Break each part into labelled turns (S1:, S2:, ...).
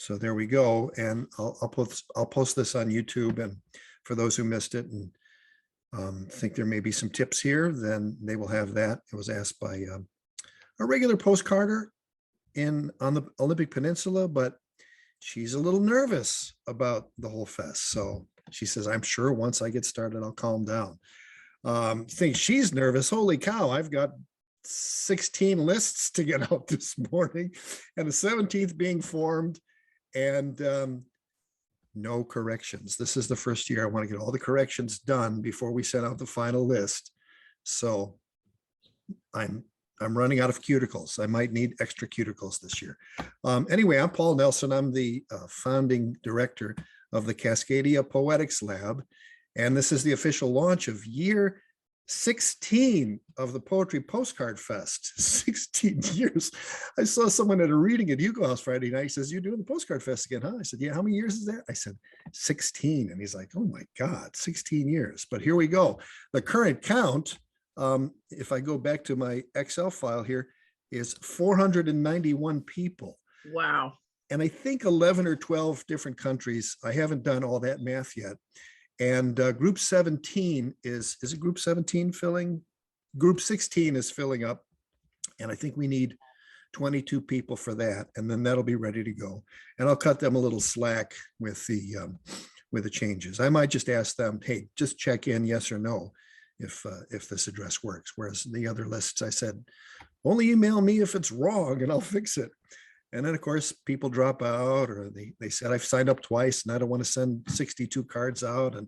S1: So there we go. And I'll post this on YouTube. And for those who missed it and think there may be some tips here, then they will have that. It was asked by a regular postcarder on the Olympic Peninsula, but she's a little nervous about the whole fest. So she says, I'm sure once I get started, I'll calm down. Think she's nervous. Holy cow, I've got 16 lists to get out this morning and the 17th being formed, and no corrections. This is the first year I want to get all the corrections done before we send out the final list. So I'm running out of cuticles. I might need extra cuticles this year. Anyway, I'm Paul Nelson. I'm the founding director of the Cascadia Poetics Lab. And this is the official launch of year 16 of the Poetry Postcard Fest. 16 years. I saw someone at a reading at Hugo House Friday night. He says, you're doing the Postcard Fest again, huh? I said, yeah, how many years is that? I said, 16. And he's like, oh my God, 16 years. But here we go. The current count, if I go back to my Excel file here, is 491 people.
S2: Wow.
S1: And I think 11 or 12 different countries. I haven't done all that math yet. And group 17 is it group 17 filling? Group 16 is filling up. And I think we need 22 people for that. And then that'll be ready to go. And I'll cut them a little slack with the changes. I might just ask them, hey, just check in, yes or no, if this address works. Whereas the other lists, I said, only email me if it's wrong and I'll fix it. And then, of course, people drop out, or they said, I've signed up twice and I don't want to send 62 cards out, and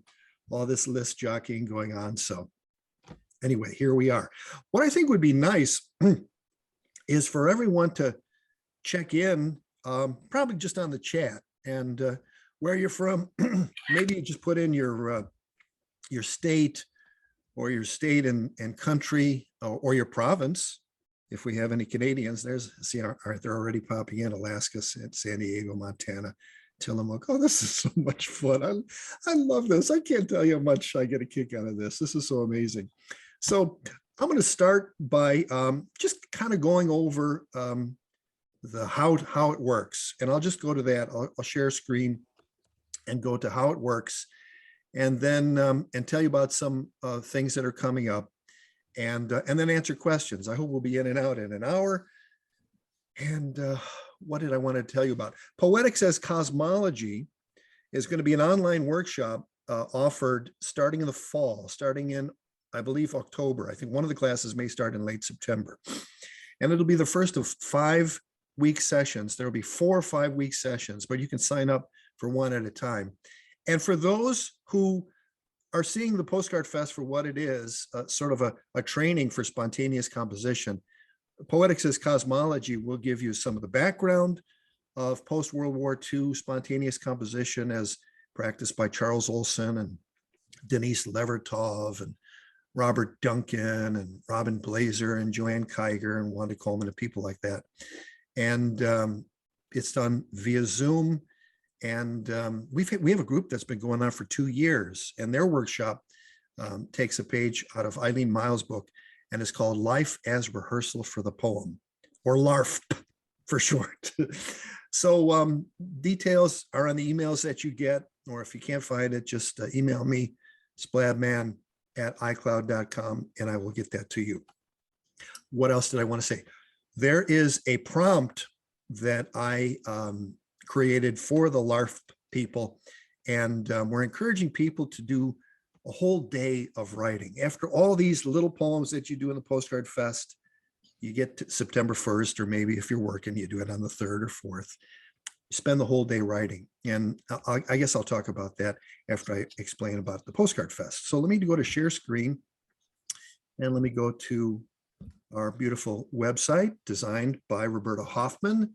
S1: all this list jockeying going on. So anyway, here we are. What I think would be nice is for everyone to check in, probably just on the chat, and where you're from. Maybe you just put in your state, or your state and country, or your province. If we have any Canadians, they're already popping in: Alaska, San Diego, Montana, Tillamook. Oh, this is so much fun. I love this. I can't tell you how much I get a kick out of this. This is so amazing. So I'm going to start by just kind of going over the how it works. And I'll just go to that. I'll share a screen and go to how it works, and then and tell you about some things that are coming up. And then answer questions. I hope we'll be in and out in an hour. And what did I want to tell you about? Poetics as Cosmology is going to be an online workshop offered starting in the fall, starting in, I believe, October. I think one of the classes may start in late September. And it'll be the first of 5-week sessions. There'll be 4 or 5-week sessions, but you can sign up for one at a time. And for those who are seeing the Postcard Fest for what it is, sort of a training for spontaneous composition, Poetics as Cosmology will give you some of the background of post-World War II spontaneous composition as practiced by Charles Olson and Denise Levertov and Robert Duncan and Robin Blazer and Joanne Kiger and Wanda Coleman and people like that. And it's done via Zoom. And we have a group that's been going on for 2 years, and their workshop takes a page out of Eileen Miles' book, and it's called Life as Rehearsal for the Poem, or LARF for short. So details are on the emails that you get, or if you can't find it, just email me, spladman@icloud.com, and I will get that to you. What else did I want to say? There is a prompt that I created for the LARF people, and we're encouraging people to do a whole day of writing. After all these little poems that you do in the Postcard Fest, you get to September 1st, or maybe if you're working, you do it on the 3rd or 4th. Spend the whole day writing. And I guess I'll talk about that after I explain about the Postcard Fest. So let me go to share screen, and let me go to our beautiful website designed by Roberta Hoffman,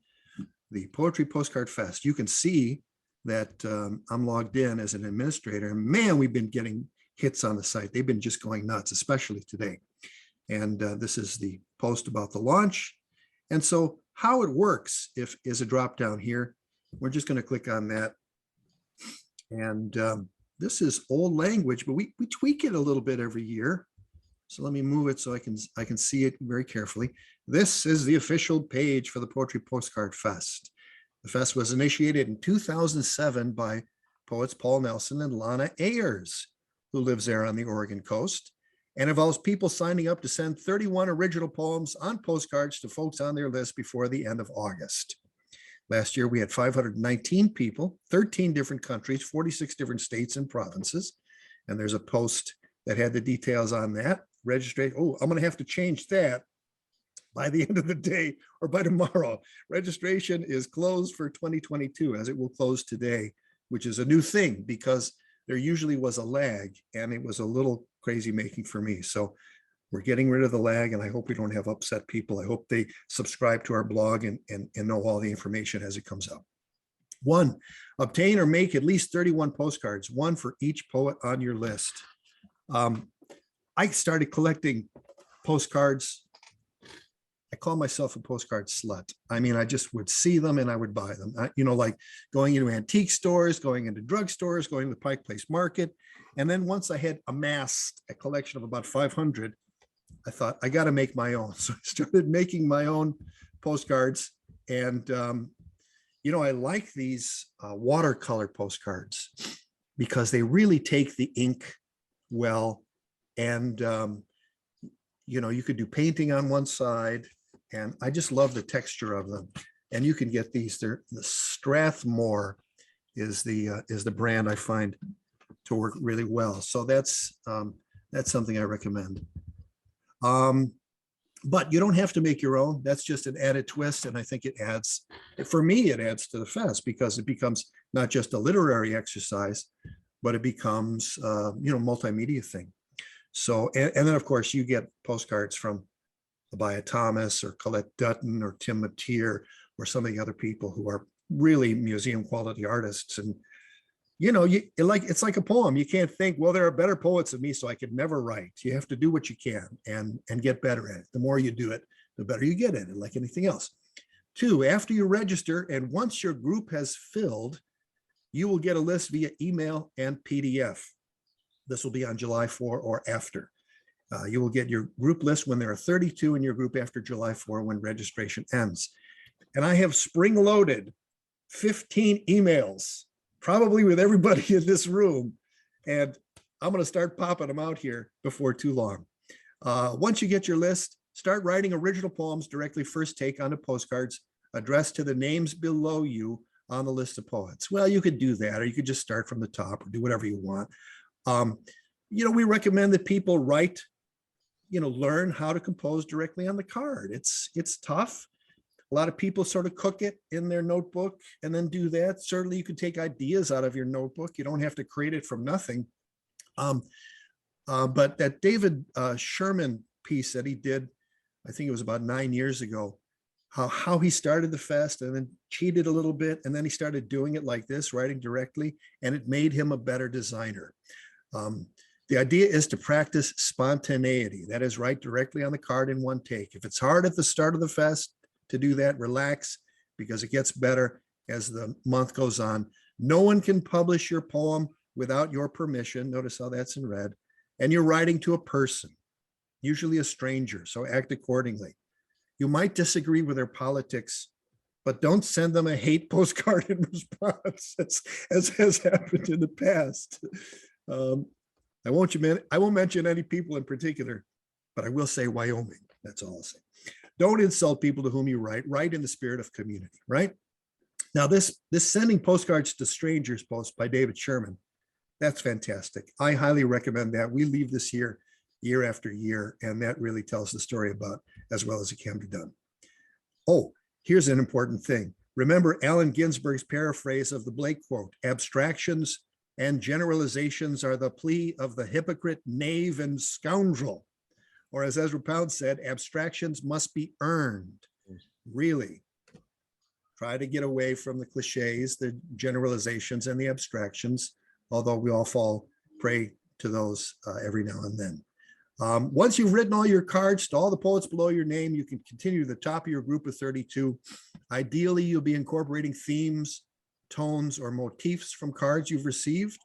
S1: the Poetry Postcard Fest. You can see that I'm logged in as an administrator, and man, we've been getting hits on the site. They've been just going nuts, especially today. And this is the post about the launch. And so how it works is a drop down here. We're just going to click on that. And this is old language, but we tweak it a little bit every year. So let me move it so I can see it very carefully. This is the official page for the Poetry Postcard Fest. The fest was initiated in 2007 by poets Paul Nelson and Lana Ayers, who lives there on the Oregon coast, and involves people signing up to send 31 original poems on postcards to folks on their list before the end of August. Last year, we had 519 people, 13 different countries, 46 different states and provinces. And there's a post that had the details on that. Registration. Oh, I'm going to have to change that by the end of the day or by tomorrow. Registration is closed for 2022, as it will close today, which is a new thing because there usually was a lag, and it was a little crazy making for me. So we're getting rid of the lag, and I hope we don't have upset people. I hope they subscribe to our blog and know all the information as it comes out. 1, obtain or make at least 31 postcards, one for each poet on your list. I started collecting postcards. I call myself a postcard slut. I mean, I just would see them and I would buy them. Like going into antique stores, going into drugstores, going to the Pike Place Market. And then once I had amassed a collection of about 500, I thought, I got to make my own. So I started making my own postcards. And, I like these watercolor postcards because they really take the ink well. And, you could do painting on one side. And I just love the texture of them. And you can get these. The Strathmore is the brand I find to work really well. So that's something I recommend. But you don't have to make your own. That's just an added twist. And I think it adds to the fest because it becomes not just a literary exercise, but it becomes, multimedia thing. So, and then of course you get postcards from Abaya Thomas or Colette Dutton or Tim Mateer or some of the other people who are really museum quality artists. And, it's like a poem. You can't think, well, there are better poets than me, so I could never write. You have to do what you can and get better at it. The more you do it, the better you get at it, like anything else. 2, after you register and once your group has filled, you will get a list via email and PDF. This will be on July 4 or after. You will get your group list when there are 32 in your group after July 4 when registration ends. And I have spring-loaded 15 emails, probably with everybody in this room. And I'm going to start popping them out here before too long. Once you get your list, start writing original poems directly first take onto postcards addressed to the names below you on the list of poets. Well, you could do that, or you could just start from the top or do whatever you want. We recommend that people write, learn how to compose directly on the card. It's tough. A lot of people sort of cook it in their notebook and then do that. Certainly you can take ideas out of your notebook. You don't have to create it from nothing. But that David Sherman piece that he did, I think it was about 9 years ago, how he started the fest and then cheated a little bit. And then he started doing it like this, writing directly, and it made him a better designer. The idea is to practice spontaneity. That is, write directly on the card in one take. If it's hard at the start of the fest to do that, relax, because it gets better as the month goes on. No one can publish your poem without your permission. Notice how that's in red. And you're writing to a person, usually a stranger, so act accordingly. You might disagree with their politics, but don't send them a hate postcard in response, as has happened in the past. I won't mention any people in particular, but I will say Wyoming. That's all I'll say. Don't insult people to whom you write. Write in the spirit of community, right? Now, this sending postcards to strangers post by David Sherman, that's fantastic. I highly recommend that. We leave this here year after year, and that really tells the story about as well as it can be done. Oh, here's an important thing. Remember Allen Ginsberg's paraphrase of the Blake quote: abstractions and generalizations are the plea of the hypocrite, knave, and scoundrel. Or as Ezra Pound said, abstractions must be earned. Really. Try to get away from the cliches, the generalizations, and the abstractions, although we all fall prey to those every now and then. Once you've written all your cards to all the poets below your name, you can continue to the top of your group of 32. Ideally, you'll be incorporating themes, tones, or motifs from cards you've received.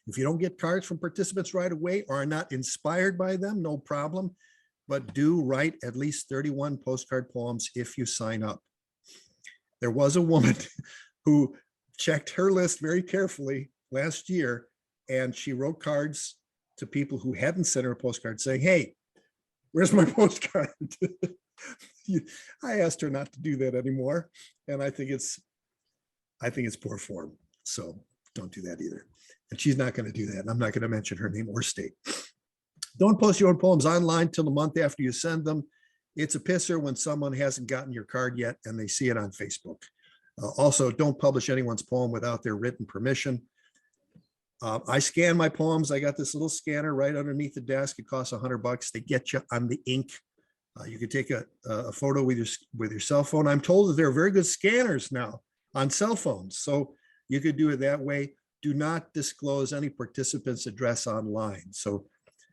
S1: If you don't get cards from participants right away or are not inspired by them, no problem, but do write at least 31 postcard poems if you sign up. There was a woman who checked her list very carefully last year, and she wrote cards to people who hadn't sent her a postcard saying, hey, where's my postcard? I asked her not to do that anymore. And I think it's poor form. So don't do that either. And she's not going to do that. And I'm not going to mention her name or state. Don't post your own poems online till the month after you send them. It's a pisser when someone hasn't gotten your card yet and they see it on Facebook. Also, don't publish anyone's poem without their written permission. I scan my poems. I got this little scanner right underneath the desk. It costs $100. They get you on the ink. You can take a photo with your cell phone. I'm told that there are very good scanners now on cell phones, so you could do it that way. Do not disclose any participant's address online. So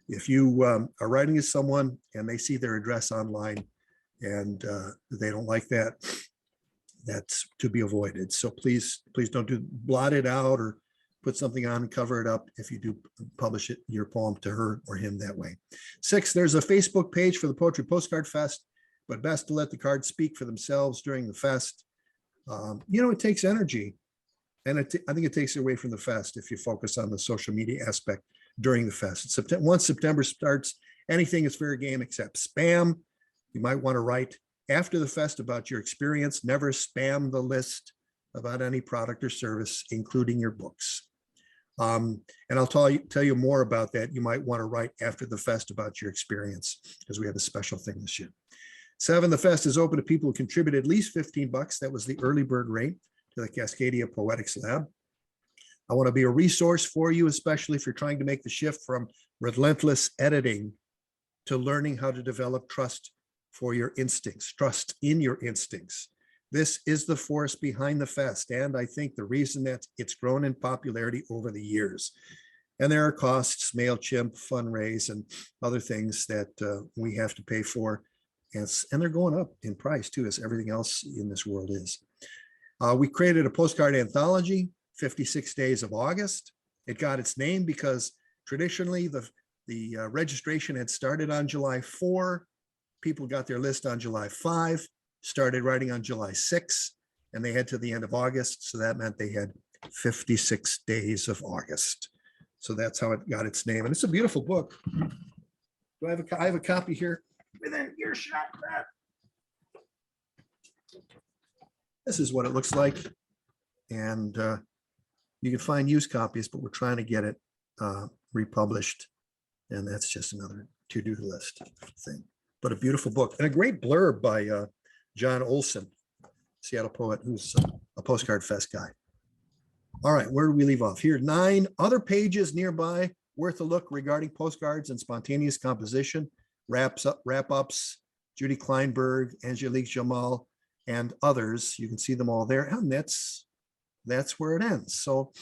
S1: if you are writing to someone and they see their address online and they don't like that, that's to be avoided. So please don't blot it out or put something on and cover it up if you do publish your poem to her or him that way. 6, there's a Facebook page for the Poetry Postcard Fest, but best to let the cards speak for themselves during the fest. It takes energy, and I think it takes it away from the fest if you focus on the social media aspect during the fest. Once September starts, anything is fair game except spam. You might want to write after the fest about your experience. Never spam the list about any product or service, including your books. And I'll tell you more about that. You might want to write after the fest about your experience because we have a special thing this year. 7, the fest is open to people who contribute at least $15. That was the early bird rate to the Cascadia Poetics Lab. I want to be a resource for you, especially if you're trying to make the shift from relentless editing to learning how to develop trust for your instincts, trust in your instincts. This is the force behind the fest, and I think the reason that it's grown in popularity over the years. And there are costs, MailChimp, fundraise, and other things that we have to pay for. And they're going up in price too, as everything else in this world is. We created a postcard anthology, 56 Days of August. It got its name because traditionally the registration had started on July 4. People got their list on July 5, started writing on July 6, and they had to the end of August. So that meant they had 56 days of August. So that's how it got its name. And it's a beautiful book. Do I have a copy here within earshot of that? This is what it looks like. And you can find used copies, but we're trying to get it republished. And that's just another to-do list thing. But a beautiful book and a great blurb by John Olson, Seattle poet, who's a Postcard Fest guy. All right, where do we leave off? Here, 9 other pages nearby worth a look regarding postcards and spontaneous composition, wrap-ups, Judy Kleinberg, Angelique Jamal, and others. You can see them all there, and that's where it ends. So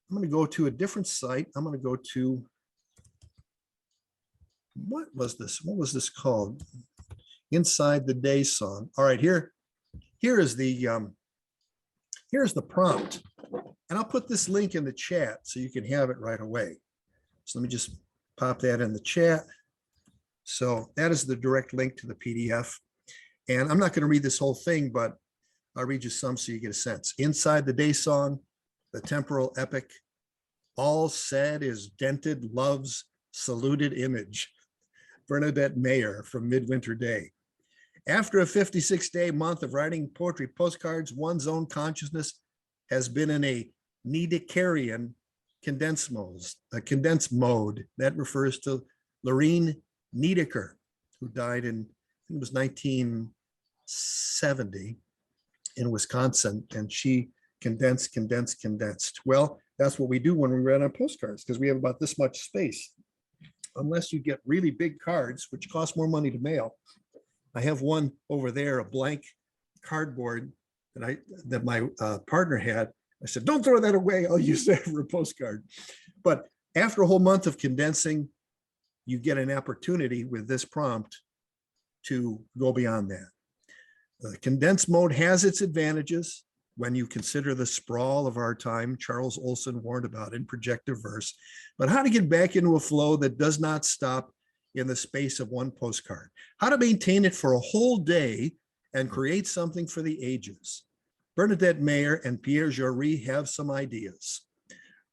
S1: I'm going to go to a different site. I'm going to go to, what was this called? Inside the Day Song. All right, here's the prompt, and I'll put this link in the chat so you can have it right away. So let me just pop that in the chat. So that is the direct link to the PDF. And I'm not going to read this whole thing, but I'll read you some so you get a sense. Inside the Day Song, the temporal epic, all said is dented love's saluted image. Bernadette Mayer from Midwinter Day. After a 56-day month of writing poetry postcards, one's own consciousness has been in a Niedekerian condensed mode. That refers to Lorene Niedecker, who died in, I think it was 1970 in Wisconsin, and she condensed. Well, that's what we do when we write on postcards, because we have about this much space. Unless you get really big cards, which cost more money to mail. I have one over there, a blank cardboard that my partner had. I said, don't throw that away. I'll use that for a postcard. But after a whole month of condensing, you get an opportunity with this prompt to go beyond that. The condensed mode has its advantages when you consider the sprawl of our time. Charles Olson warned about in projective verse, but how to get back into a flow that does not stop in the space of one postcard, how to maintain it for a whole day and create something for the ages. Bernadette Mayer and Pierre Jory have some ideas.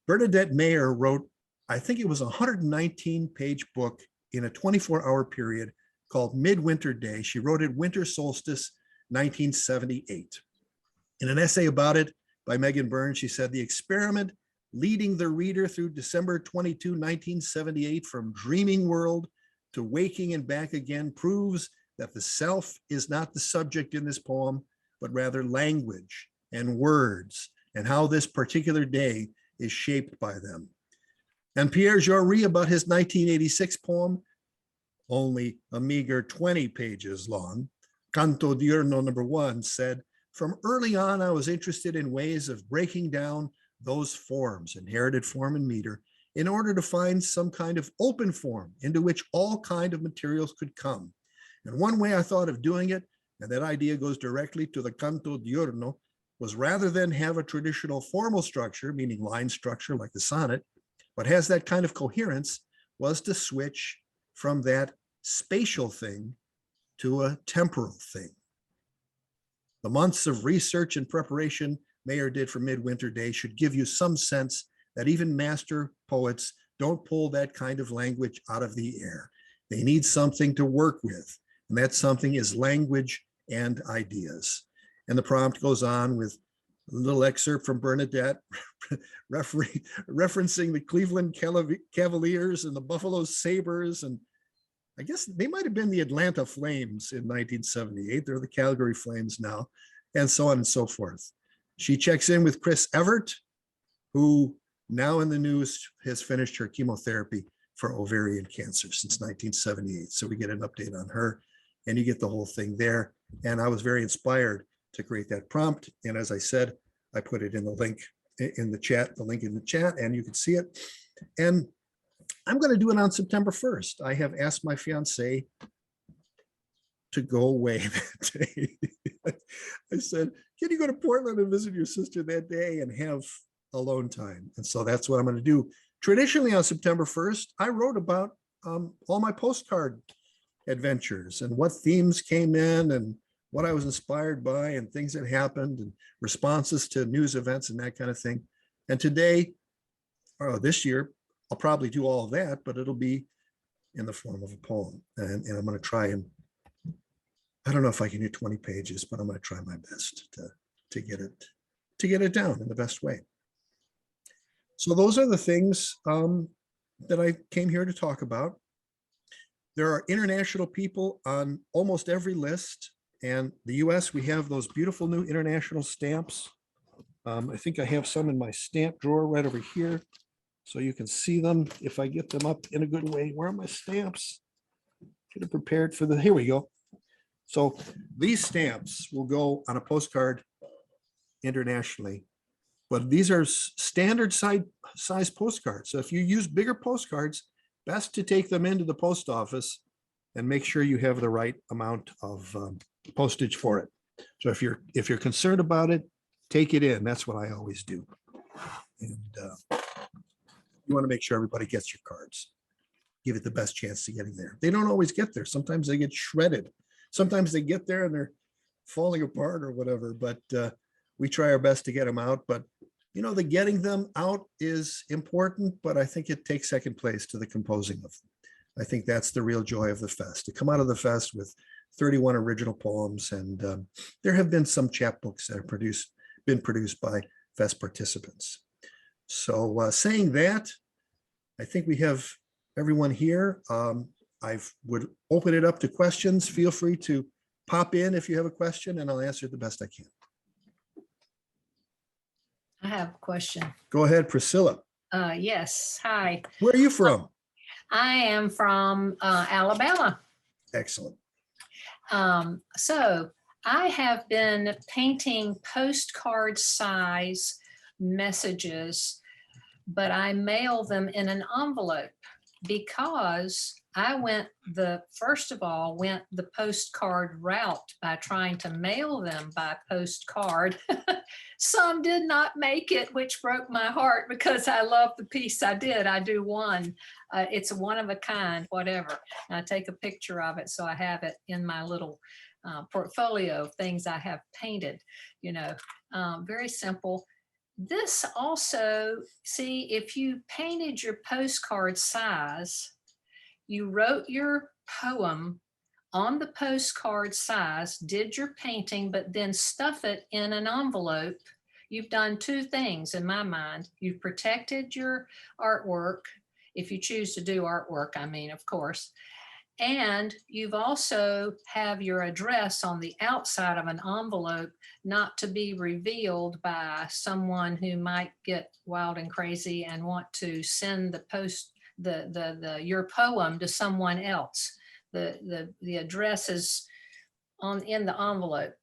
S1: Bernadette Mayer wrote, I think it was a 119-page book in a 24-hour period called Midwinter Day. She wrote it Winter Solstice, 1978. In an essay about it by Megan Burns, she said, the experiment leading the reader through December 22, 1978, from dreaming world to waking and back again, proves that the self is not the subject in this poem, but rather language and words, and how this particular day is shaped by them. And Pierre Jory, about his 1986 poem, only a meager 20 pages long, Canto Diurno #1, said, from early on, I was interested in ways of breaking down those forms, inherited form and meter, in order to find some kind of open form into which all kind of materials could come. And one way I thought of doing it, and that idea goes directly to the Canto Diurno, was rather than have a traditional formal structure, meaning line structure like the sonnet, but has that kind of coherence, was to switch from that spatial thing to a temporal thing. The months of research and preparation Mayer did for Midwinter Day should give you some sense that even master poets don't pull that kind of language out of the air. They need something to work with, and that something is language and ideas. And the prompt goes on with a little excerpt from Bernadette referencing the Cleveland Cavaliers and the Buffalo Sabres, and I guess they might have been the Atlanta Flames in 1978. They're the Calgary Flames now, and so on and so forth. She checks in with Chris Evert, who now in the news has finished her chemotherapy for ovarian cancer since 1978. So we get an update on her, and you get the whole thing there. And I was very inspired to create that prompt. And as I said, I put it in the link in the chat, and you can see it. And I'm going to do it on September 1st. I have asked my fiance to go away that day. I said, can you go to Portland and visit your sister that day and have alone time? And so that's what I'm going to do. Traditionally on September 1st, I wrote about all my postcard adventures and what themes came in and what I was inspired by and things that happened and responses to news events and that kind of thing. And today, this year, I'll probably do all of that, but it'll be in the form of a poem. And I'm going to try and, I don't know if I can do 20 pages, but I'm going to try my best to get it down in the best way. So those are the things that I came here to talk about. There are international people on almost every list. And the US, we have those beautiful new international stamps. I think I have some in my stamp drawer right over here, so you can see them if I get them up in a good way. Where are my stamps? Get it prepared for the, here we go. So these stamps will go on a postcard internationally, but these are standard size postcards. So if you use bigger postcards, best to take them into the post office and make sure you have the right amount of postage for it. So if you're concerned about it, take it in. That's what I always do. And you want to make sure everybody gets your cards. Give it the best chance to getting there. They don't always get there. Sometimes they get shredded. Sometimes they get there and they're falling apart or whatever, but we try our best to get them out. But you know, the getting them out is important, but I think it takes second place to the composing of them. I think that's the real joy of the fest, to come out of the fest with 31 original poems. And there have been some chapbooks that have been produced by fest participants. So saying that, I think we have everyone here. I would open it up to questions. Feel free to pop in if you have a question, and I'll answer it the best I can.
S2: I have a question.
S1: Go ahead, Priscilla.
S2: Yes. Hi.
S1: Where are you from?
S2: I am from Alabama.
S1: Excellent.
S2: So I have been painting postcard size messages, but I mail them in an envelope because I went the postcard route by trying to mail them by postcard. Some did not make it, which broke my heart because I love the piece I did. I do one. It's a one of a kind, whatever. And I take a picture of it, so I have it in my little portfolio of things I have painted, you know. Very simple. This also, see, if you painted your postcard size, you wrote your poem on the postcard size, did your painting, but then stuff it in an envelope, you've done two things in my mind. You've protected your artwork, if you choose to do artwork, I mean, of course, and you've also have your address on the outside of an envelope, not to be revealed by someone who might get wild and crazy and want to send your poem to someone else. The address is in the envelope,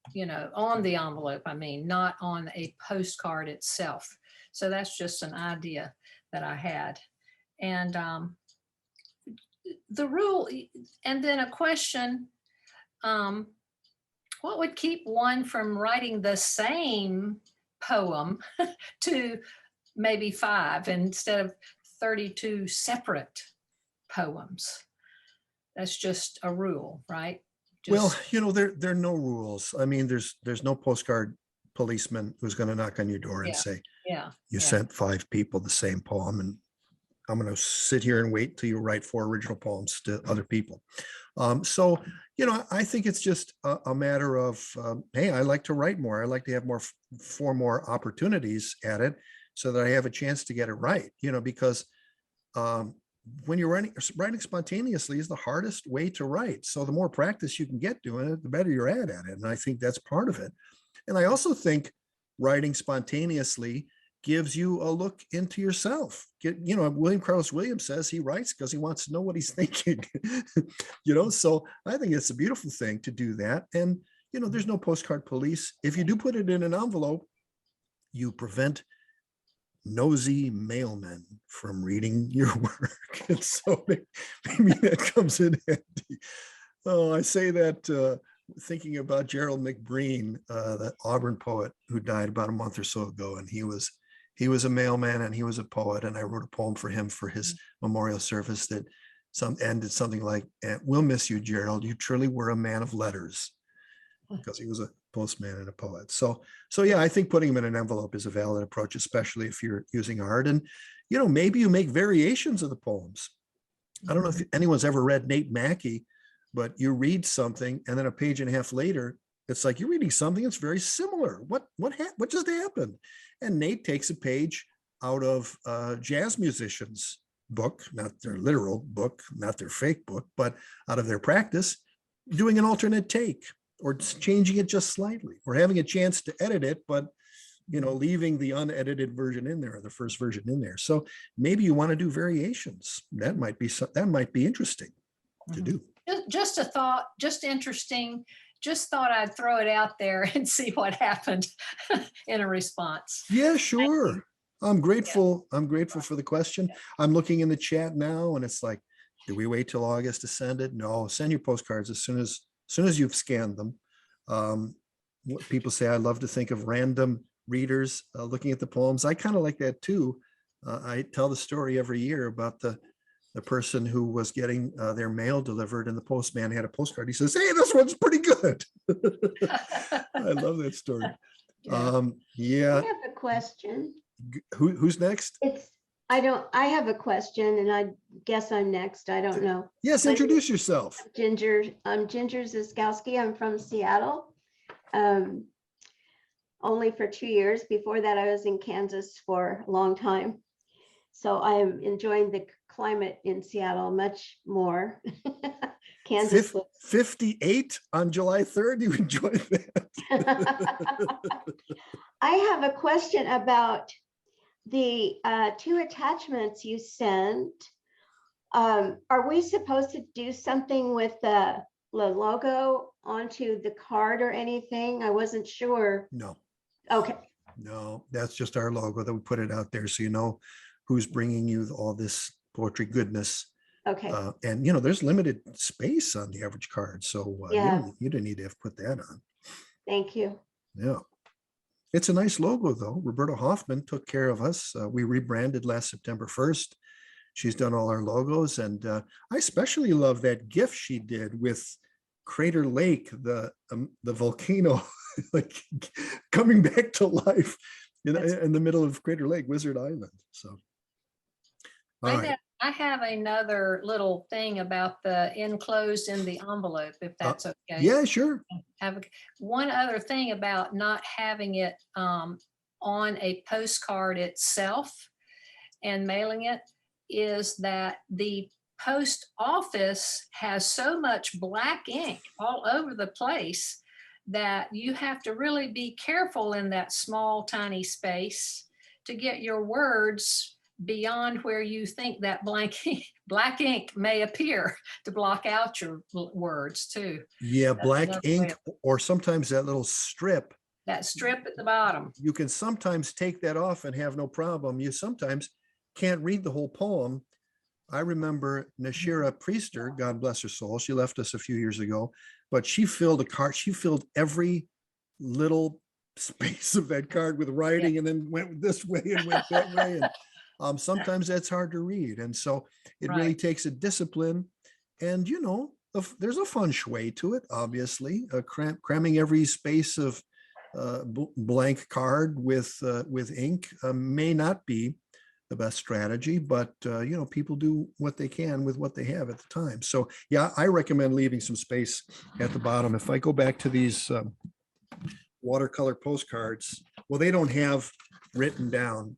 S2: on the envelope, I mean, not on a postcard itself. So that's just an idea that I had. And the rule, and then a question, what would keep one from writing the same poem to maybe 5 instead of 32 separate poems? That's just a rule, right?
S1: Well, there are no rules. I mean, there's no postcard policeman who's going to knock on your door and say, you sent 5 people the same poem, and I'm going to sit here and wait till you write 4 original poems to other people. So, I think it's just a matter of, hey, I like to write more. I like to have 4 more opportunities at it so that I have a chance to get it right, because when you're writing spontaneously is the hardest way to write. So the more practice you can get doing it, the better you're at it. And I think that's part of it. And I also think writing spontaneously gives you a look into yourself. William Carlos Williams says he writes because he wants to know what he's thinking. So I think it's a beautiful thing to do that. And there's no postcard police. If you do put it in an envelope, you prevent nosy mailmen from reading your work. And so maybe that comes in handy. Oh, I say that thinking about Gerald McBreen, the Auburn poet who died about a month or so ago, and he was a mailman and he was a poet, and I wrote a poem for him for his memorial service that ended something like, "We'll miss you, Gerald. You truly were a man of letters," because he was a postman and a poet. So yeah, I think putting them in an envelope is a valid approach, especially if you're using art. And maybe you make variations of the poems. I don't know if anyone's ever read Nate Mackey, but you read something and then a page and a half later, it's like you're reading something that's very similar. What just happened? And Nate takes a page out of jazz musicians' book, not their literal book, not their fake book, but out of their practice, doing an alternate take or changing it just slightly, or having a chance to edit it, but leaving the unedited version in there, or the first version in there. So maybe you want to do variations. That might be interesting to do.
S2: Just a thought, just interesting. Just thought I'd throw it out there and see what happened in a response.
S1: Yeah, sure. I'm grateful. I'm grateful for the question. I'm looking in the chat now, and it's like, do we wait till August to send it? No, send your postcards as soon as you've scanned them. What people say, I love to think of random readers looking at the poems. I kind of like that too. I tell the story every year about the person who was getting their mail delivered, and the postman had a postcard. He says, "Hey, this one's pretty good." I love that story. Yeah.
S3: I have a question.
S1: Who's next?
S3: I have a question, and I guess I'm next. I don't know.
S1: Yes, introduce yourself.
S3: Ginger. I'm Ginger Ziskowski. I'm from Seattle. Only for 2 years. Before that, I was in Kansas for a long time. So I am enjoying the climate in Seattle much more. Kansas.
S1: 58 on July 3rd. You enjoyed that?
S3: I have a question about the 2 attachments you sent. Are we supposed to do something with the logo onto the card or anything? I wasn't sure.
S1: No.
S3: Okay.
S1: No, that's just our logo that we put it out there so you know who's bringing you all this poetry goodness.
S3: Okay.
S1: And there's limited space on the average card, so you didn't need to have put that on.
S3: Thank you.
S1: Yeah, it's a nice logo though. Roberta Hoffman took care of us. We rebranded last September 1st. She's done all our logos, and I especially love that gift she did with Crater Lake, the volcano, like coming back to life in the middle of Crater Lake, Wizard Island. So, all right.
S2: I have another little thing about the enclosed in the envelope, if that's okay.
S1: Yeah, sure.
S2: One other thing about not having it on a postcard itself and mailing it is that the post office has so much black ink all over the place that you have to really be careful in that small, tiny space to get your words beyond where you think that black ink may appear to block out your words too.
S1: Yeah, black ink, or sometimes that little strip.
S2: That strip at the bottom.
S1: You can sometimes take that off and have no problem. You sometimes can't read the whole poem. I remember Nashira Priester, God bless her soul, she left us a few years ago, but she filled a card, she filled every little space of that card with writing, and then went this way and went that way. And sometimes that's hard to read. And so it really takes a discipline. And, you know, there's a feng shui to it, obviously. Cramming every space of blank card with ink may not be the best strategy, but you know, people do what they can with what they have at the time. So yeah, I recommend leaving some space at the bottom. If I go back to these watercolor postcards, well, they don't have written down,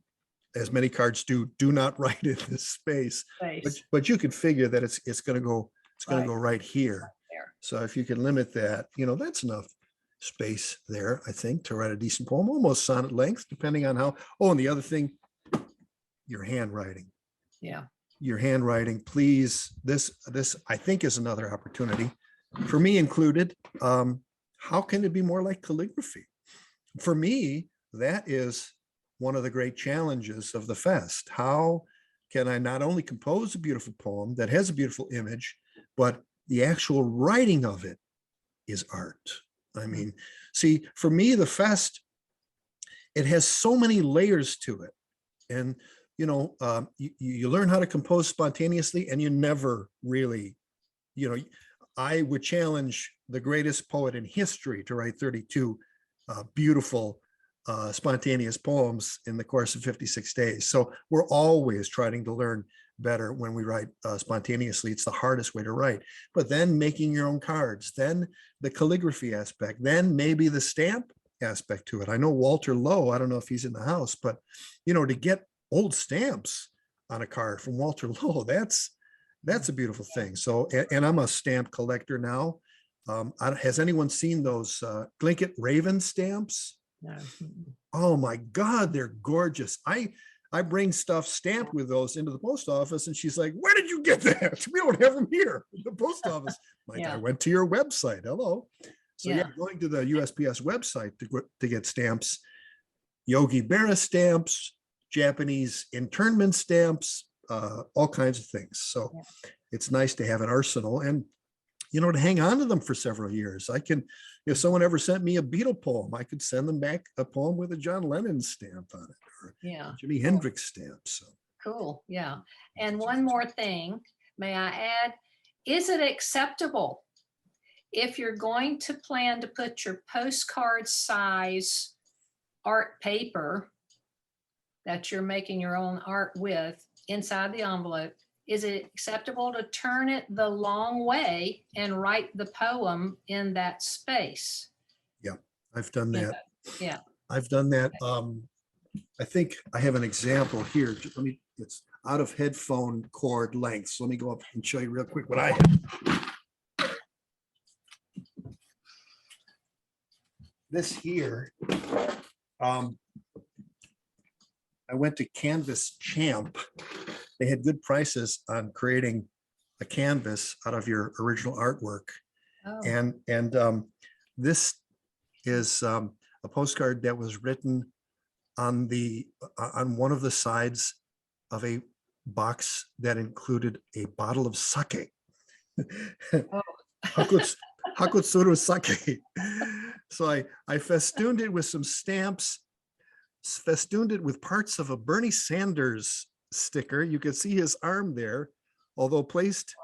S1: as many cards do not write in this space, but you can figure that it's going to go right here. So if you can limit that, you know, that's enough space there, I think, to write a decent poem, almost sonnet length, depending on how. Oh, and the other thing, your handwriting.
S2: Yeah.
S1: Your handwriting, please. This I think is another opportunity for me included. How can it be more like calligraphy? For me, that is one of the great challenges of the fest. How can I not only compose a beautiful poem that has a beautiful image, but the actual writing of it is art? I mean, see, for me, the fest, it has so many layers to it. And, you know, you learn how to compose spontaneously, and you never really, you know, I would challenge the greatest poet in history to write 32 beautiful spontaneous poems in the course of 56 days. So we're always trying to learn better when we write spontaneously. It's the hardest way to write. But then making your own cards, then the calligraphy aspect, then maybe the stamp aspect to it. I know Walter Lowe, I don't know if he's in the house, but you know, to get old stamps on a card from Walter Lowe, that's a beautiful thing. So, and I'm a stamp collector now. Has anyone seen those Glinkit Raven stamps?
S2: No.
S1: Oh my God, they're gorgeous. I bring stuff stamped with those into the post office, and she's like, "Where did you get that? We don't have them here in the post office." Like, I went to your website. Hello. So yeah, going to the USPS website to get stamps, Yogi Berra stamps, Japanese internment stamps, all kinds of things. So it's nice to have an arsenal, and you know, to hang on to them for several years. I can, if someone ever sent me a Beatle poem, I could send them back a poem with a John Lennon stamp on it, or Jimi Hendrix stamp. So
S2: cool. Yeah. And one more thing, may I add, is it acceptable if you're going to plan to put your postcard size art paper that you're making your own art with inside the envelope, is it acceptable to turn it the long way and write the poem in that space? Yeah,
S1: I've done that.
S2: Yeah.
S1: I've done that. I think I have an example here. Let me, it's out of headphone cord length. So let me go up and show you real quick what I have. This here, I went to Canvas Champ. They had good prices on creating a canvas out of your original artwork.
S2: Oh.
S1: And this is a postcard that was written on one of the sides of a box that included a bottle of sake.
S2: Oh.
S1: Hakutsuru sake. So I festooned it with some stamps, festooned it with parts of a Bernie Sanders sticker. You can see his arm there, although placed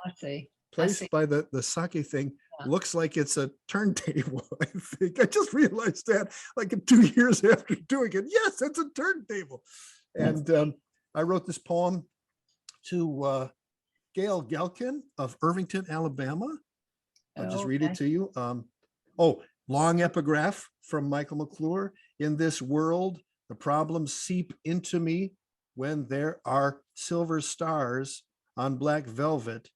S1: by the sake thing looks like it's a turntable. I think I just realized that like 2 years after doing it. Yes, it's a turntable. And I wrote this poem to Gail Gelkin of Irvington, Alabama. I'll just read it to you. Long epigraph from Michael McClure. In this world, the problems seep into me when there are silver stars on black velvet.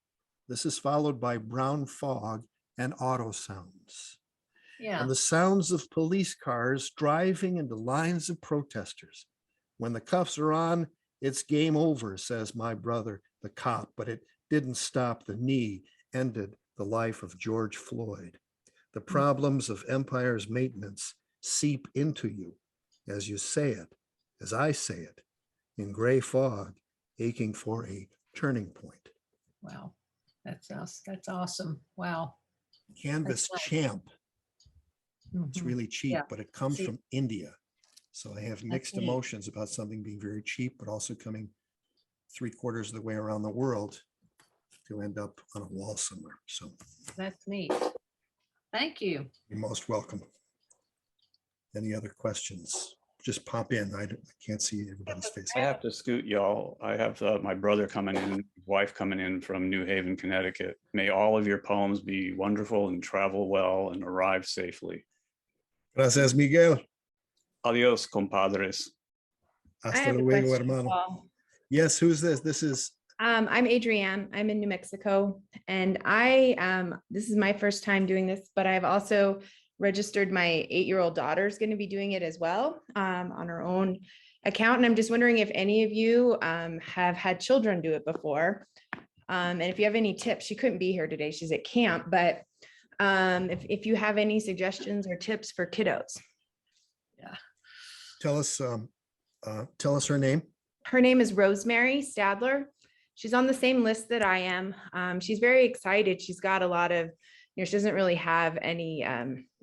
S1: This is followed by brown fog and auto sounds.
S2: Yeah.
S1: And the sounds of police cars driving into lines of protesters. When the cuffs are on, it's game over, says my brother, the cop, but it didn't stop the knee, ended the life of George Floyd. The problems of empire's maintenance seep into you as you say it, as I say it, in gray fog, aching for a turning point.
S2: Wow. That's awesome. Wow.
S1: Canvas
S2: That's nice.
S1: Champ. It's
S2: Mhm.
S1: really cheap,
S2: Yeah.
S1: but it comes
S2: See.
S1: from India. So I have mixed
S2: neat.
S1: emotions about something being very cheap, but also coming 3/4 of the way around the world to end up on a wall somewhere. So
S2: That's neat. Thank you.
S1: you're most welcome. Any other questions? Just pop in. I can't see everybody's face.
S4: I have to scoot y'all. I have my brother coming in, wife coming in from New Haven, Connecticut. May all of your poems be wonderful and travel well and arrive safely.
S1: Gracias, Miguel.
S4: Adios, compadres.
S5: I
S1: Hasta
S5: have a
S1: luego,
S5: question,
S1: hermano.
S5: Paul.
S1: Yes, who's this? This is,
S5: I'm Adrienne. I'm in New Mexico, and this is my first time doing this, but I've also registered my 8-year-old daughter is going to be doing it as well on her own account. And I'm just wondering if any of you have had children do it before. And if you have any tips, she couldn't be here today. She's at camp, but if you have any suggestions or tips for kiddos.
S1: tell us her name.
S5: Her name is Rosemary Stadler. She's on the same list that I am. She's very excited. She's got a lot of, she doesn't really have any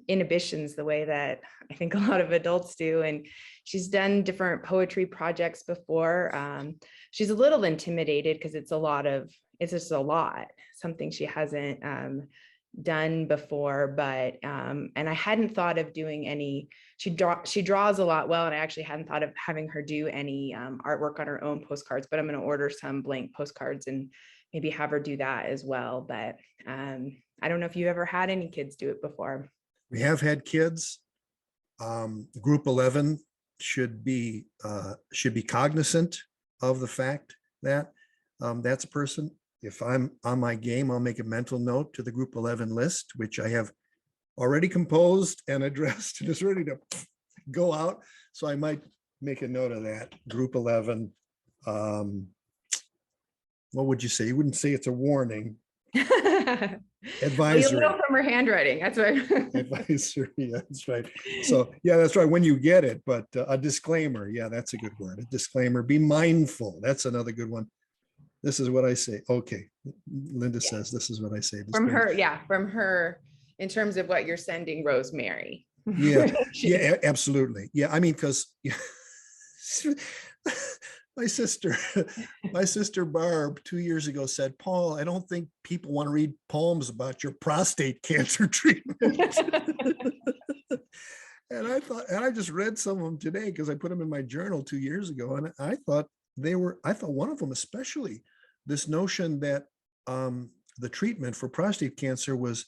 S5: inhibitions the way that I think a lot of adults do. And she's done different poetry projects before. She's a little intimidated because it's just a lot, something she hasn't done before, but and I hadn't thought of doing any. She draws a lot well, and I actually hadn't thought of having her do any artwork on her own postcards, but I'm going to order some blank postcards and maybe have her do that as well. But I don't know if you ever had any kids do it before.
S1: We have had kids. Group 11 should be cognizant of the fact that that's a person. If I'm on my game, I'll make a mental note to the group 11 list, which I have already composed and addressed and is ready to go out. So I might make a note of that. Group 11. What would you say? You wouldn't say it's a warning. Advisory.
S5: You know from her handwriting. That's right.
S1: Advisory. Yeah, that's right. So yeah, that's right. When you get it, but a disclaimer. Yeah, that's a good word. A disclaimer. Be mindful. That's another good one. This is what I say. Okay. Linda says this is what I say.
S5: From her, yeah, from her in terms of what you're sending Rosemary.
S1: Yeah, yeah, absolutely. Yeah, I mean, because my sister Barb 2 years ago said, Paul, I don't think people want to read poems about your prostate cancer treatment. And I just read some of them today because I put them in my journal 2 years ago. And I thought one of them especially, this notion that the treatment for prostate cancer was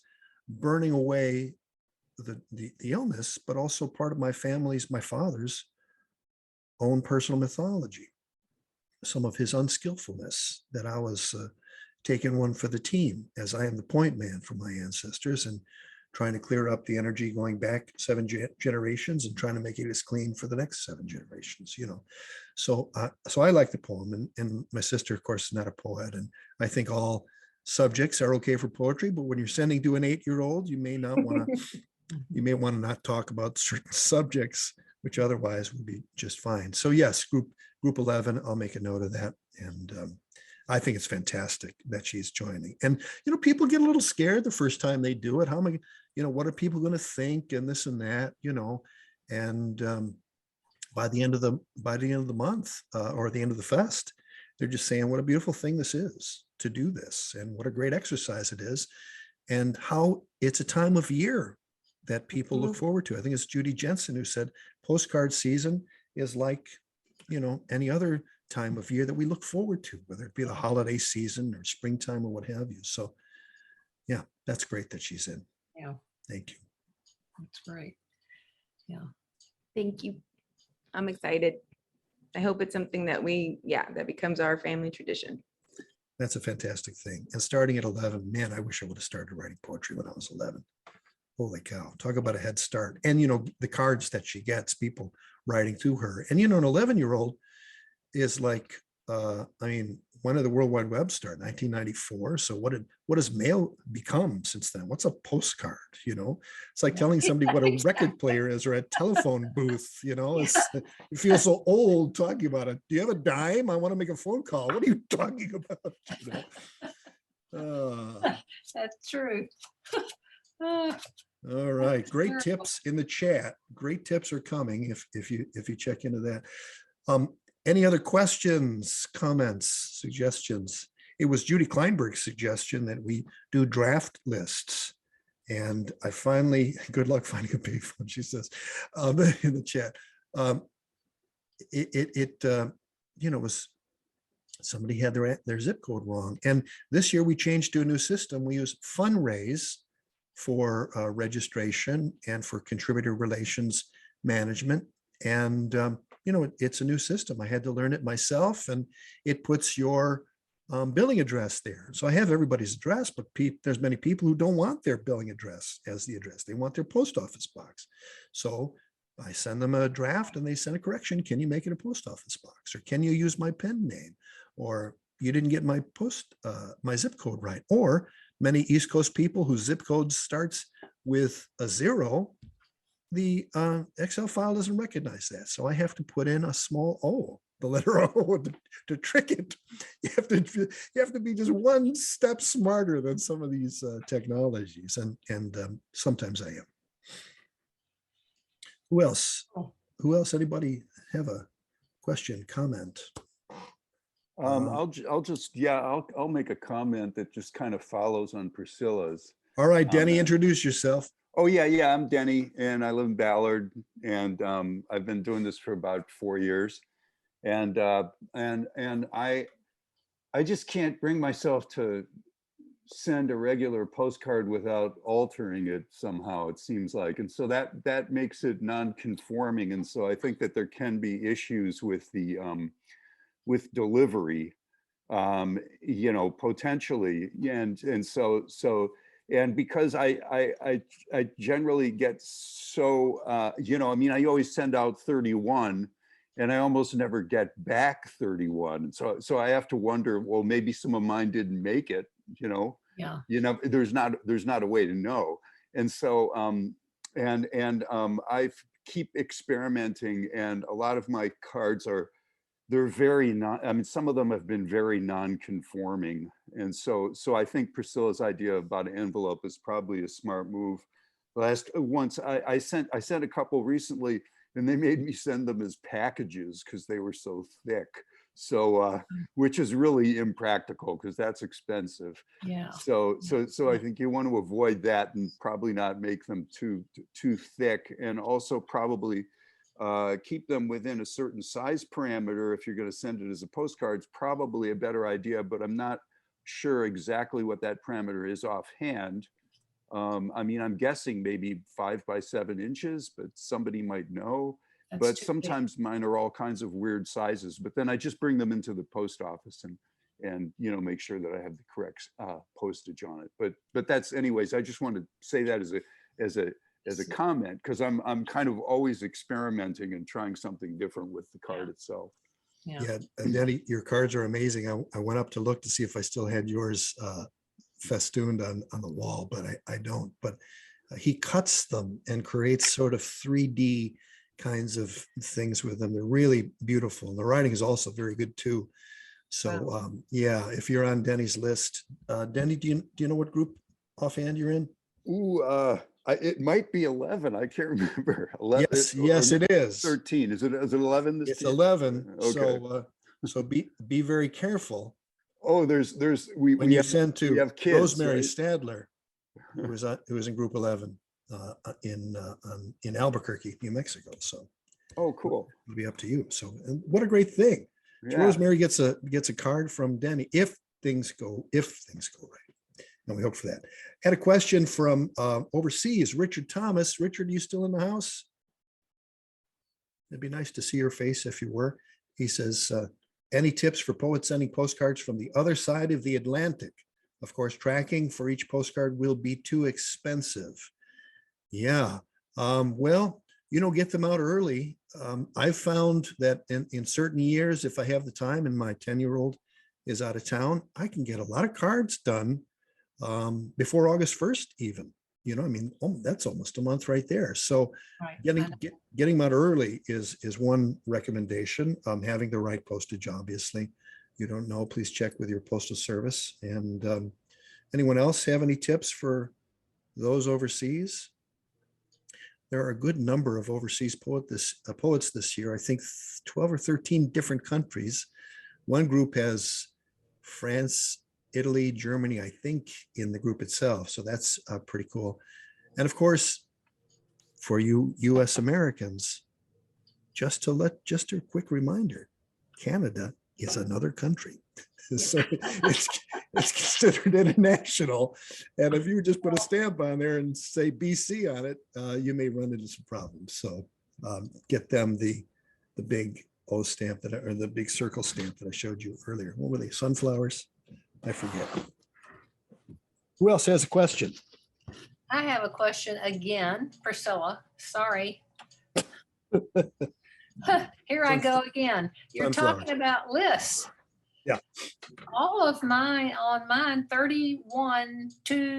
S1: burning away the illness, but also part of my father's own personal mythology, some of his unskillfulness, that I was taking one for the team, as I am the point man for my ancestors, and trying to clear up the energy going back 7 generations and trying to make it as clean for the next 7 generations, So I like the poem, and my sister, of course, is not a poet. And I think all subjects are okay for poetry, but when you're sending to an 8-year-old, you may want to not talk about certain subjects, which otherwise would be just fine. So yes, group 11, I'll make a note of that. And I think it's fantastic that she's joining. And, people get a little scared the first time they do it. How am I, what are people going to think, and this and that, and by the end of the month or the end of the fest, they're just saying what a beautiful thing this is to do this, and what a great exercise it is. and how it's a time of year that people look
S3: Mhm.
S1: forward to. I think it's Judy Jensen who said postcard season is like, any other time of year that we look forward to, whether it be the holiday season or springtime or what have you. So yeah, that's great that she's in.
S2: Yeah,
S1: Thank you.
S2: that's great. Yeah.
S5: Thank you. I'm excited. I hope it's something that that becomes our family tradition.
S1: That's a fantastic thing. And starting at 11, man, I wish I would have started writing poetry when I was 11. Holy cow, talk about a head start. And, the cards that she gets, people writing to her. And, an 11-year-old is like, when did the World Wide Web start? 1994. So what has mail become since then? What's a postcard? It's like telling somebody what a record player is or a telephone booth. You feel so old talking about it. Do you have a dime? I want to make a phone call. What are you talking about?
S2: That's true. Ah,
S1: All right, great
S2: terrible.
S1: tips in the chat. Great tips are coming if you check into that. Any other questions, comments, suggestions? It was Judy Kleinberg's suggestion that we do draft lists. And I finally, good luck finding a payphone, she says, in the chat. Was somebody had their zip code wrong. And this year we changed to a new system. We use Fundraise for registration and for contributor relations management. And, it's a new system. I had to learn it myself, and it puts your billing address there. So I have everybody's address, but there's many people who don't want their billing address as the address. They want their post office box. So I send them a draft and they send a correction. Can you make it a post office box? Or can you use my pen name? Or you didn't get my my zip code right. Or many East Coast people whose zip code starts with a 0, the Excel file doesn't recognize that. So I have to put in a small O, the letter O, to trick it. You have to be just one step smarter than some of these technologies. And sometimes I am. Who else? Anybody have a question, comment?
S6: I'll make a comment that just kind of follows on Priscilla's.
S1: All right, Denny, introduce yourself.
S6: Oh yeah, I'm Denny, and I live in Ballard, and I've been doing this for about 4 years, and I just can't bring myself to send a regular postcard without altering it somehow, it seems like, and so that makes it non-conforming, and so I think that there can be issues with the with delivery, potentially, and so. And because I generally get so, I always send out 31 and I almost never get back 31. And so I have to wonder, well, maybe some of mine didn't make it,
S2: Yeah.
S6: There's not a way to know. And so, I keep experimenting, and a lot of my cards they're very some of them have been very non-conforming. And so I think Priscilla's idea about an envelope is probably a smart move. Once I sent a couple recently, and they made me send them as packages because they were so thick. So, which is really impractical because that's expensive.
S2: Yeah.
S6: So I think you want to avoid that and probably not make them too thick, and also probably keep them within a certain size parameter. If you're going to send it as a postcard, it's probably a better idea, but I'm not sure exactly what that parameter is offhand. I'm guessing maybe 5 by 7 inches, but somebody might know.
S2: That's
S6: But
S2: too big.
S6: sometimes mine are all kinds of weird sizes, but then I just bring them into the post office and make sure that I have the correct postage on it. But that's, anyways, I just want to say that as a comment, because I'm kind of always experimenting and trying something different with the card itself.
S2: Yeah.
S1: And Denny, your cards are amazing. I went up to look to see if I still had yours festooned on the wall, but I don't. But he cuts them and creates sort of 3D kinds of things with them. They're really beautiful. And the writing is also very good too. So
S2: Wow.
S1: if you're on Denny's list, Denny, do you know what group offhand you're in?
S6: Ooh, it might be 11. I can't remember. 11.
S1: Yes, it is.
S6: 13. Is it 11?
S1: It's 11.
S6: Okay.
S1: So be very careful
S6: Oh, there's
S1: when you send to
S6: we have kids,
S1: Rosemary
S6: right?
S1: Stadler. who was in group 11 in Albuquerque, New Mexico. So
S6: Oh, cool.
S1: it'll be up to you. So and what a great thing. So
S6: Yeah.
S1: Rosemary gets a card from Denny if things go right. And we hope for that. Had a question from overseas, Richard Thomas. Richard, you still in the house? It'd be nice to see your face if you were. He says, any tips for poets sending postcards from the other side of the Atlantic? Of course, tracking for each postcard will be too expensive. Yeah. Well, get them out early. I've found that in certain years, if I have the time and my 10-year-old is out of town, I can get a lot of cards done before August 1st even. That's almost a month right there. So
S2: Right.
S1: getting them out early is one recommendation. Having the right postage, obviously. You don't know, please check with your postal service. And anyone else have any tips for those overseas? There are a good number of overseas poets this year. I think 12 or 13 different countries. One group has France, Italy, Germany, I think, in the group itself. So that's pretty cool. And of course, for you US Americans, just a quick reminder, Canada is another country. So it's considered international. And if you just put a stamp on there and say BC on it, you may run into some problems. So get them the big O stamp or the big circle stamp that I showed you earlier. What were they? Sunflowers? I forget. Who else has a question?
S2: I have a question again, Priscilla. Sorry. Here I go again. You're
S1: Sunflowers.
S2: talking about lists.
S1: Yeah.
S2: All of mine, 31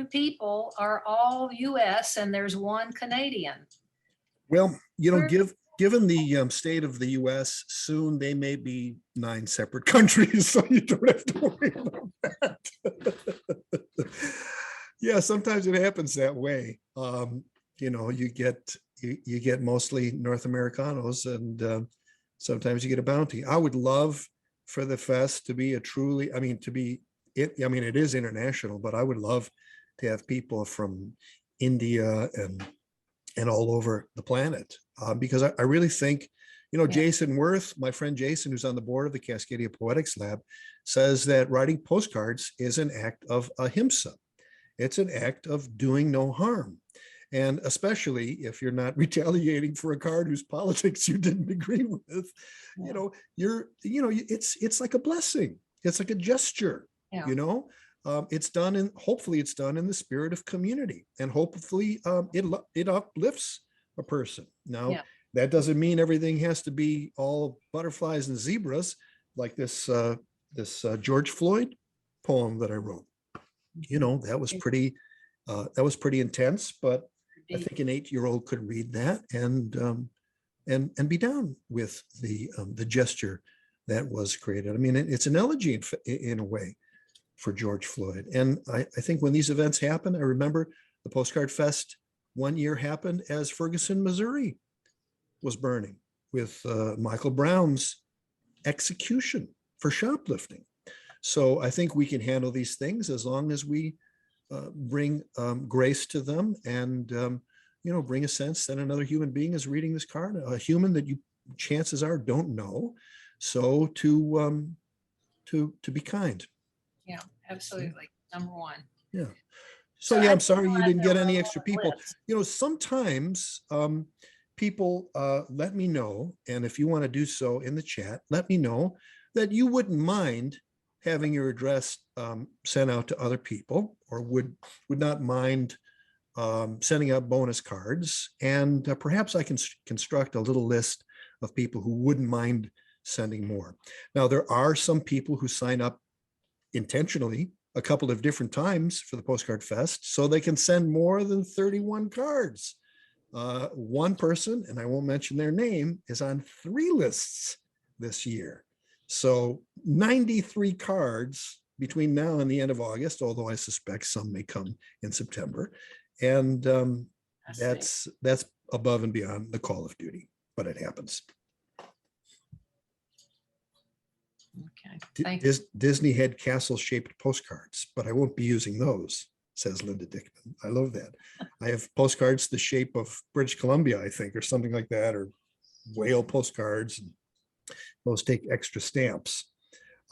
S2: people are all US and there's one Canadian.
S1: Well, given the state of the US, soon they may be 9 separate countries, so you don't have to worry about that. Yeah, sometimes it happens that way. You get mostly North Americanos, and sometimes you get a bounty. I would love for the fest to be it is international, but I would love to have people from India and all over the planet, because I really think, Jason Worth, my friend Jason, who's on the board of the Cascadia Poetics Lab, says that writing postcards is an act of ahimsa. It's an act of doing no harm. And especially if you're not retaliating for a card whose politics you didn't agree with, it's like a blessing. It's like a gesture,
S2: Yeah.
S1: Hopefully it's done in the spirit of community, and hopefully it uplifts a person. Now, that doesn't mean everything has to be all butterflies and zebras, like this George Floyd poem that I wrote. That was pretty intense, but I think an 8-year-old could read that and be down with the gesture that was created. I mean, it's an elegy in a way for George Floyd. And I think when these events happen, I remember the Postcard Fest one year happened as Ferguson, Missouri was burning with Michael Brown's execution for shoplifting. So I think we can handle these things as long as we bring grace to them and, bring a sense that another human being is reading this card, a human that you chances are don't know. So to be kind.
S2: Yeah, absolutely. Number one.
S1: Yeah.
S2: So
S1: So yeah,
S2: I
S1: I'm sorry you
S2: realize
S1: didn't
S2: there
S1: get
S2: were
S1: any
S2: a
S1: extra
S2: lot of
S1: people.
S2: lists.
S1: Sometimes people let me know, and if you want to do so in the chat, let me know that you wouldn't mind having your address sent out to other people, or would not mind sending out bonus cards. And perhaps I can construct a little list of people who wouldn't mind sending more. Now, there are some people who sign up intentionally a couple of different times for the Postcard Fest, so they can send more than 31 cards. One person, and I won't mention their name, is on 3 lists this year. So 93 cards between now and the end of August, although I suspect some may come in September. And
S2: I see.
S1: that's above and beyond the call of duty, but it happens.
S2: Okay. Thank you.
S1: Disney had castle-shaped postcards, but I won't be using those. says Linda Dickman. I love that. I have postcards the shape of British Columbia, I think, or something like that, or whale postcards. And those take extra stamps.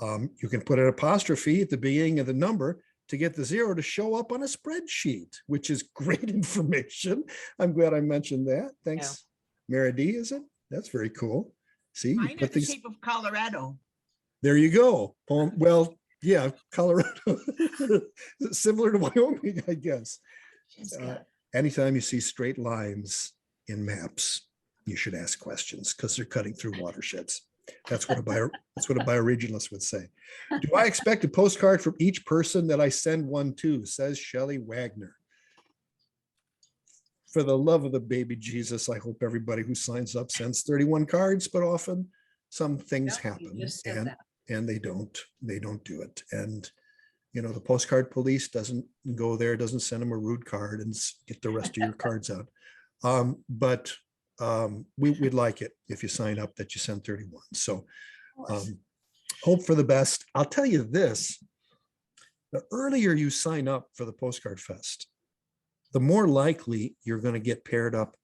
S1: You can put an apostrophe at the beginning of the number to get the 0 to show up on a spreadsheet, which is great information. I'm glad I mentioned that. Thanks, Mary D, is it? That's very cool. See, you
S7: Mine are
S1: put
S7: the
S1: these,
S7: shape of Colorado.
S1: there you go. Well, yeah, Colorado, similar to Wyoming, I guess. Anytime you see straight lines in maps, you should ask questions because they're cutting through watersheds. That's what a bioregionalist would say. Do I expect a postcard from each person that I send one to, says Shelley Wagner. For the love of the baby Jesus, I hope everybody who signs up sends 31 cards, but often some things
S2: Yep, you
S1: happen
S2: just said
S1: and,
S2: that.
S1: and they don't do it. And, you know, the postcard police doesn't go there, doesn't send them a rude card and get the rest of your cards out. But we'd like it if you sign up that you send 31. So hope for the best. I'll tell you this, the earlier you sign up for the Postcard Fest, the more likely you're going to get paired up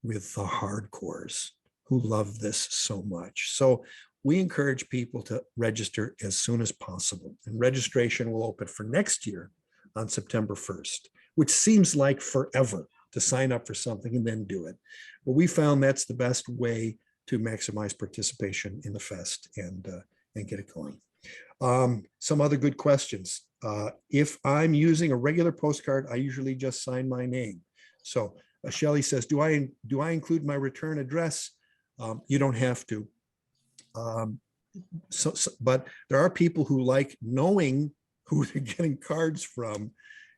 S1: with the hardcores who love this so much. So we encourage people to register as soon as possible. And registration will open for next year on September 1st, which seems like forever to sign up for something and then do it. But we found that's the best way to maximize participation in the fest and get it going. Some other good questions. If I'm using a regular postcard, I usually just sign my name. So Shelley says, do I include my return address? You don't have to. But there are people who like knowing who they're getting cards from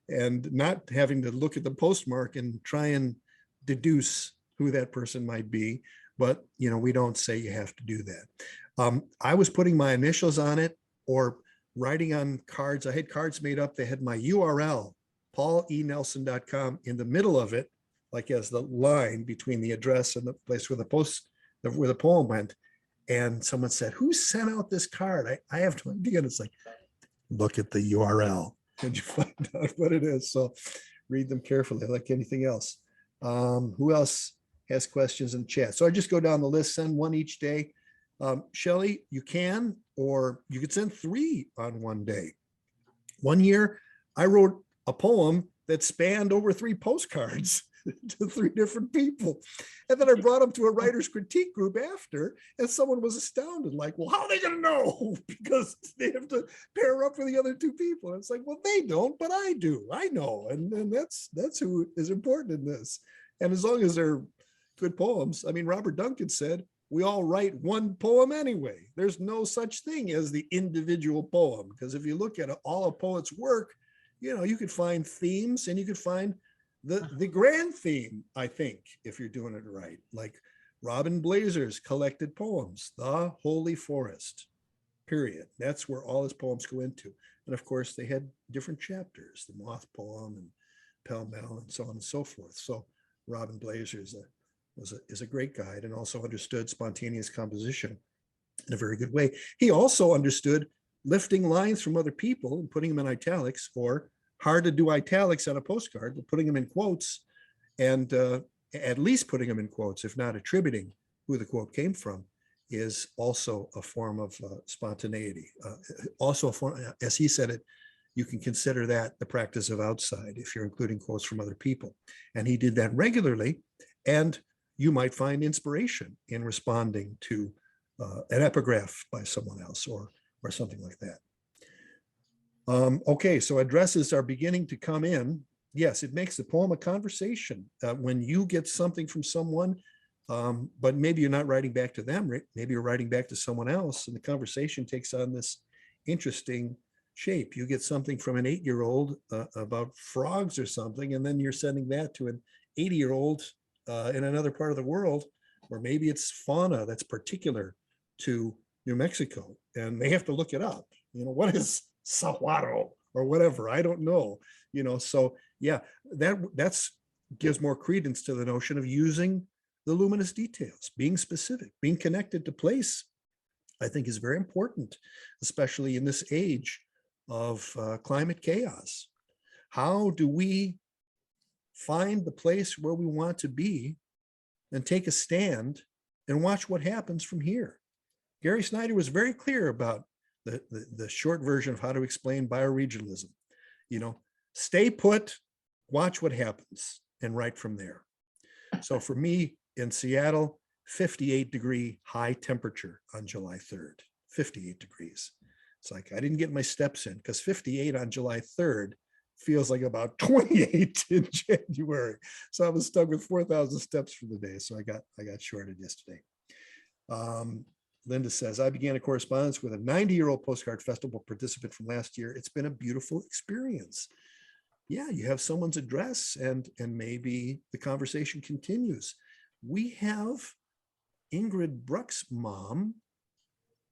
S1: and not having to look at the postmark and try and deduce who that person might be. But, you know, we don't say you have to do that. I was putting my initials on it or writing on cards. I had cards made up. They had my URL, paulenelson.com, in the middle of it, like as the line between the address and the place where the poem went. And someone said, who sent out this card? I have no idea. And it's like, look at the URL and you find out what it is. So read them carefully, like anything else. Who else has questions in the chat? So I just go down the list, send one each day. Shelley, you can, or you could send 3 on one day. One year, I wrote a poem that spanned over 3 postcards to 3 different people. And then I brought them to a writer's critique group after, and someone was astounded, like, well, how are they going to know? Because they have to pair up with the other 2 people. And it's like, well, they don't, but I do. I know. And that's who is important in this. And as long as they're good poems, I mean, Robert Duncan said, we all write one poem anyway. There's no such thing as the individual poem, because if you look at all a poet's work, you know, you could find themes and you could find the grand theme, I think, if you're doing it right. Like Robin Blazer's collected poems, The Holy Forest, period. That's where all his poems go into. And of course, they had different chapters, the Moth poem and Pell Mell and so on and so forth. So Robin Blazer is a great guide and also understood spontaneous composition in a very good way. He also understood lifting lines from other people and putting them in italics, or hard to do italics on a postcard, but putting them in quotes and at least putting them in quotes, if not attributing who the quote came from, is also a form of spontaneity. Also a form, as he said it, you can consider that the practice of outside if you're including quotes from other people. And he did that regularly. And you might find inspiration in responding to an epigraph by someone else or something like that. Okay, so addresses are beginning to come in. Yes, it makes the poem a conversation. When you get something from someone, but maybe you're not writing back to them, maybe you're writing back to someone else, and the conversation takes on this interesting shape. You get something from an 8-year-old about frogs or something, and then you're sending that to an 80-year-old in another part of the world, or maybe it's fauna that's particular to New Mexico, and they have to look it up. You know, what is saguaro or whatever? I don't know. You know, so yeah, that's gives more credence to the notion of using the luminous details, being specific, being connected to place. I think is very important, especially in this age of climate chaos. How do we find the place where we want to be and take a stand and watch what happens from here? Gary Snyder was very clear about the short version of how to explain bioregionalism. You know, stay put, watch what happens, and right from there. So for me in Seattle, 58-degree high temperature on July 3rd, 58 degrees. It's like I didn't get my steps in because 58 on July 3rd feels like about 28 in January. So I was stuck with 4,000 steps for the day. So I got shorted yesterday. Linda says, I began a correspondence with a 90-year-old postcard festival participant from last year. It's been a beautiful experience. Yeah, you have someone's address and maybe the conversation continues. We have Ingrid Bruck's mom.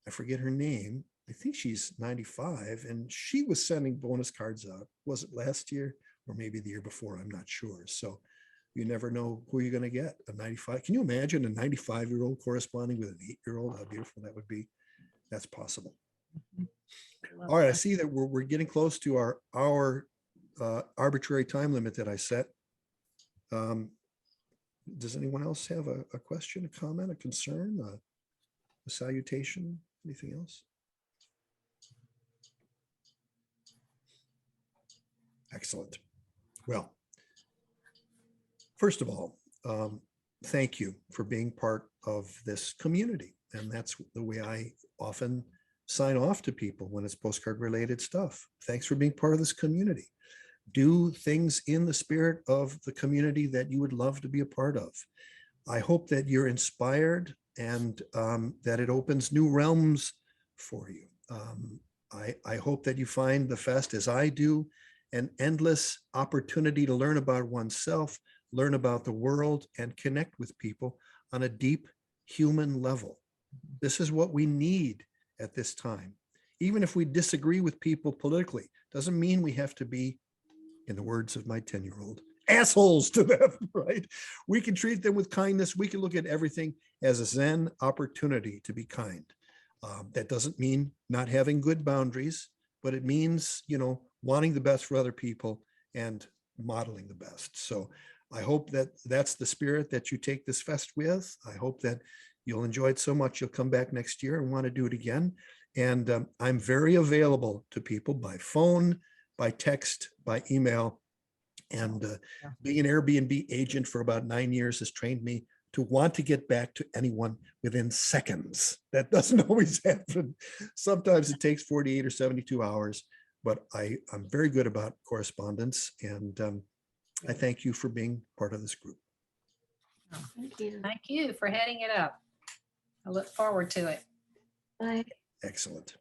S1: I forget her name. I think she's 95 and she was sending bonus cards out. Was it last year or maybe the year before? I'm not sure. So you never know who you're going to get. A 95. Can you imagine a 95-year-old corresponding with an 8-year-old? How beautiful that would be. That's possible. All right. I see that we're getting close to our arbitrary time limit that I set. Does anyone else have a question, a comment, a concern, a salutation, anything else? Excellent. Well, first of all, thank you for being part of this community. And that's the way I often sign off to people when it's postcard related stuff. Thanks for being part of this community. Do things in the spirit of the community that you would love to be a part of. I hope that you're inspired and that it opens new realms for you. I hope that you find the fest, as I do, an endless opportunity to learn about oneself, learn about the world, and connect with people on a deep human level. This is what we need at this time. Even if we disagree with people politically, doesn't mean we have to be, in the words of my 10-year-old, assholes to them, right? We can treat them with kindness. We can look at everything as a Zen opportunity to be kind. That doesn't mean not having good boundaries, but it means, wanting the best for other people and modeling the best. So I hope that that's the spirit that you take this fest with. I hope that you'll enjoy it so much you'll come back next year and want to do it again. And I'm very available to people by phone, by text, by email. And being an Airbnb agent for about 9 years has trained me to want to get back to anyone within seconds. That doesn't always happen. Sometimes it takes 48 or 72 hours, but I'm very good about correspondence. And I thank you for being part of this group.
S3: Thank you.
S2: Thank you for heading it up. I look forward to it.
S3: Bye.
S1: Excellent.